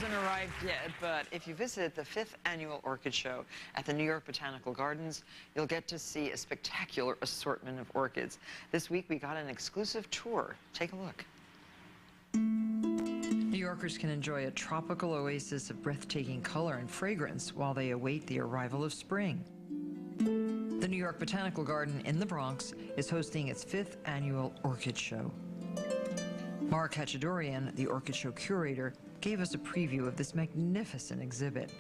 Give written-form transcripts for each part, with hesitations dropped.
haven't arrived yet, but if you visit the 5th Annual Orchid Show at the New York Botanical Gardens, you'll get to see a spectacular assortment of orchids. This week, we got an exclusive tour. Take a look. New Yorkers can enjoy a tropical oasis of breathtaking color and fragrance while they await the arrival of spring. The New York Botanical Garden in the Bronx is hosting its 5th Annual Orchid Show. Marc Hachadourian, the Orchid Show curator, gave us a preview of this magnificent exhibit.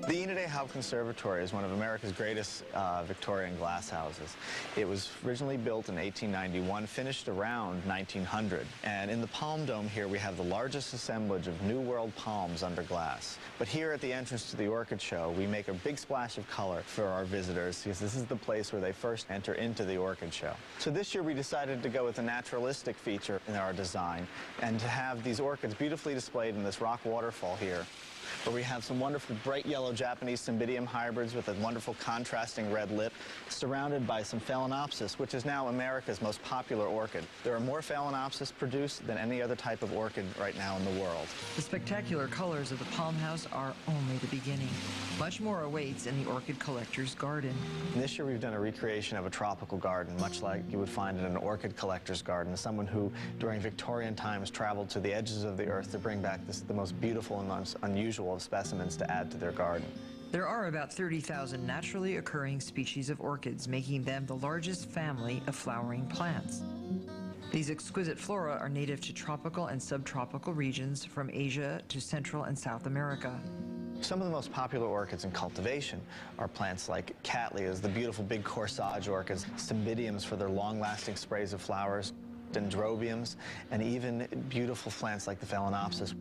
The Enid Howe Conservatory is one of America's greatest Victorian glasshouses. It was originally built in 1891, finished around 1900. And in the palm dome here, we have the largest assemblage of New World palms under glass. But here at the entrance to the Orchid Show, we make a big splash of color for our visitors, because this is the place where they first enter into the Orchid Show. So this year we decided to go with a naturalistic feature in our design and to have these orchids beautifully displayed in this rock waterfall here, where we have some wonderful bright yellow Japanese Cymbidium hybrids with a wonderful contrasting red lip, surrounded by some Phalaenopsis, which is now America's most popular orchid. There are more Phalaenopsis produced than any other type of orchid right now in the world. The spectacular colors of the palm house are only the beginning. Much more awaits in the orchid collector's garden. This year we've done a recreation of a tropical garden, much like you would find in an orchid collector's garden. Someone who, during Victorian times, traveled to the edges of the earth to bring back the most beautiful and most unusual of specimens to add to their garden. There are about 30,000 naturally occurring species of orchids, making them the largest family of flowering plants. These exquisite flora are native to tropical and subtropical regions from Asia to Central and South America. Some of the most popular orchids in cultivation are plants like cattleyas, the beautiful big corsage orchids, cymbidiums for their long-lasting sprays of flowers, dendrobiums, and even beautiful plants like the Phalaenopsis.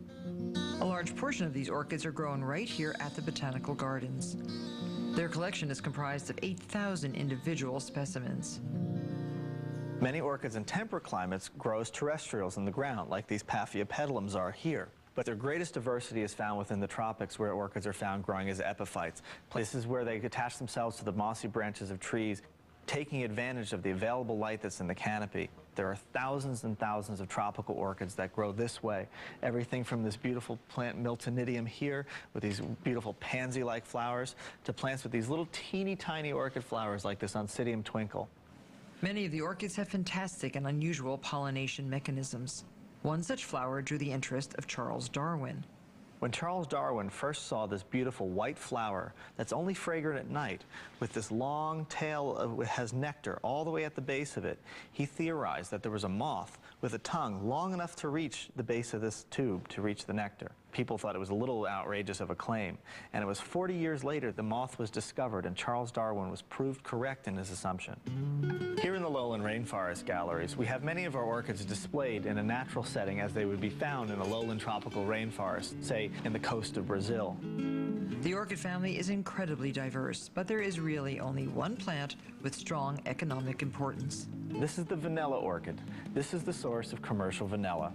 A large portion of these orchids are grown right here at the Botanical Gardens. Their collection is comprised of 8,000 individual specimens. Many orchids in temperate climates grow as terrestrials in the ground, like these Paphiopedilums are here. But their greatest diversity is found within the tropics, where orchids are found growing as epiphytes. This is where they attach themselves to the mossy branches of trees, taking advantage of the available light that's in the canopy. There are thousands and thousands of tropical orchids that grow this way. Everything from this beautiful plant Miltonidium here with these beautiful pansy-like flowers to plants with these little teeny tiny orchid flowers like this Oncidium twinkle. Many of the orchids have fantastic and unusual pollination mechanisms. One such flower drew the interest of Charles Darwin. When Charles Darwin first saw this beautiful white flower that's only fragrant at night, with this long tail that has nectar all the way at the base of it, he theorized that there was a moth with a tongue long enough to reach the base of this tube to reach the nectar. People thought it was a little outrageous of a claim, and it was 40 years later the moth was discovered, and Charles Darwin was proved correct in his assumption. Here in the lowland rainforest galleries, we have many of our orchids displayed in a natural setting as they would be found in a lowland tropical rainforest, say in the coast of Brazil. The orchid family is incredibly diverse, but there is really only one plant with strong economic importance. This is the vanilla orchid. This is the source of commercial vanilla.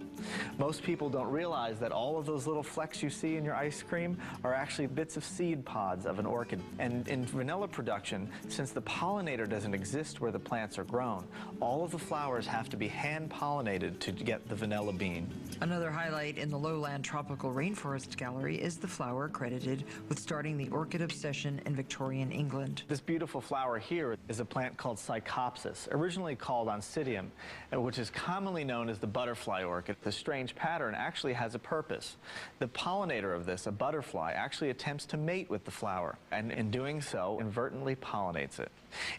Most people don't realize that all of those little flecks you see in your ice cream are actually bits of seed pods of an orchid. And in vanilla production, since the pollinator doesn't exist where the plants are grown, all of the flowers have to be hand-pollinated to get the vanilla bean. Another highlight in the lowland tropical rainforest gallery is the flower credited with starting the orchid obsession in Victorian England. This beautiful flower here is a plant called Psychopsis, originally called Oncidium, which is commonly known as the butterfly orchid. The strange pattern actually has a purpose. The pollinator of this, a butterfly, actually attempts to mate with the flower, and in doing so, inadvertently pollinates it.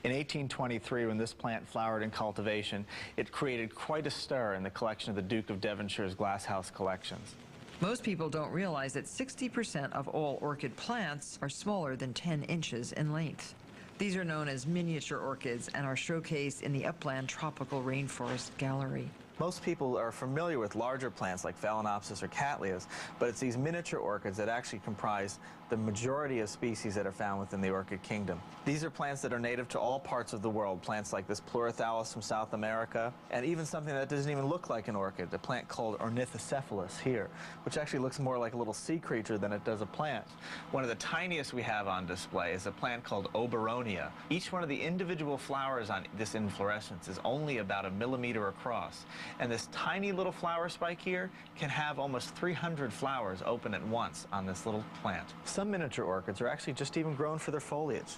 In 1823, when this plant flowered in cultivation, it created quite a stir in the collection of the Duke of Devonshire's glasshouse collections. Most people don't realize that 60% of all orchid plants are smaller than 10 inches in length. These are known as miniature orchids and are showcased in the Upland Tropical Rainforest Gallery. Most people are familiar with larger plants like Phalaenopsis or Cattleyas, but it's these miniature orchids that actually comprise the majority of species that are found within the orchid kingdom. These are plants that are native to all parts of the world, plants like this Pleurothallus from South America, and even something that doesn't even look like an orchid, a plant called Ornithocephalus here, which actually looks more like a little sea creature than it does a plant. One of the tiniest we have on display is a plant called Oberonia. Each one of the individual flowers on this inflorescence is only about 1 millimeter across, and this tiny little flower spike here can have almost 300 flowers open at once on this little plant. Some miniature orchids are actually just even grown for their foliage.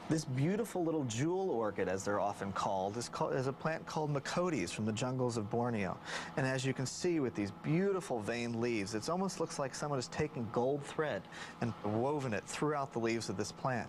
This beautiful little jewel orchid, as they're often called, is a plant called Macotes from the jungles of Borneo. And as you can see with these beautiful veined leaves, it almost looks like someone has taken gold thread and woven it throughout the leaves of this plant.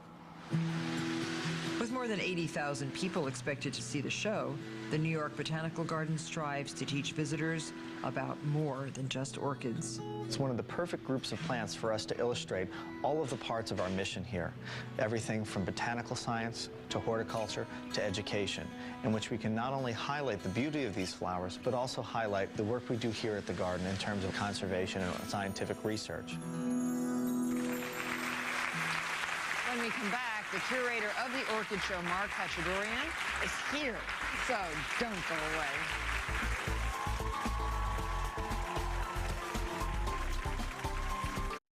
With more than 80,000 people expected to see the show, the New York Botanical Garden strives to teach visitors about more than just orchids. It's one of the perfect groups of plants for us to illustrate all of the parts of our mission here. Everything from botanical science to horticulture to education, in which we can not only highlight the beauty of these flowers, but also highlight the work we do here at the garden in terms of conservation and scientific research. When we come back, the curator of the Orchid Show, Marc Hachadourian, is here. So don't go away.